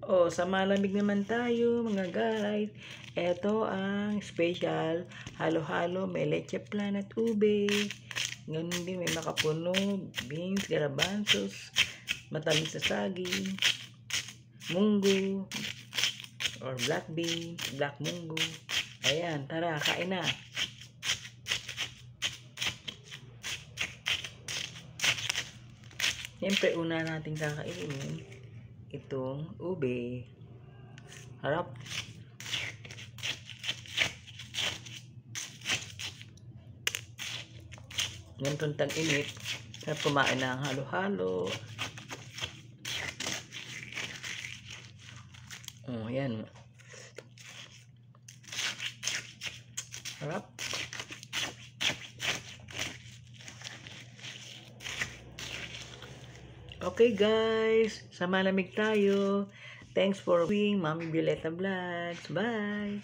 O, sa malamig naman tayo mga guys. Ito ang special halo-halo, may leche plan at ube. Ganun din, may makapunog, beans, garabansos, matamis na saging, munggo, or black beans, black munggo. Ayan, tara, kain na. Siyempre, una natin kakainin itong ube. Harap. Ngayon tuntang init. Sarap kumain ng halo-halo. Oh, yan. Harap. Okay guys, sa malamig tayo. Thanks for watching Mami Violeta Vlogs. Bye!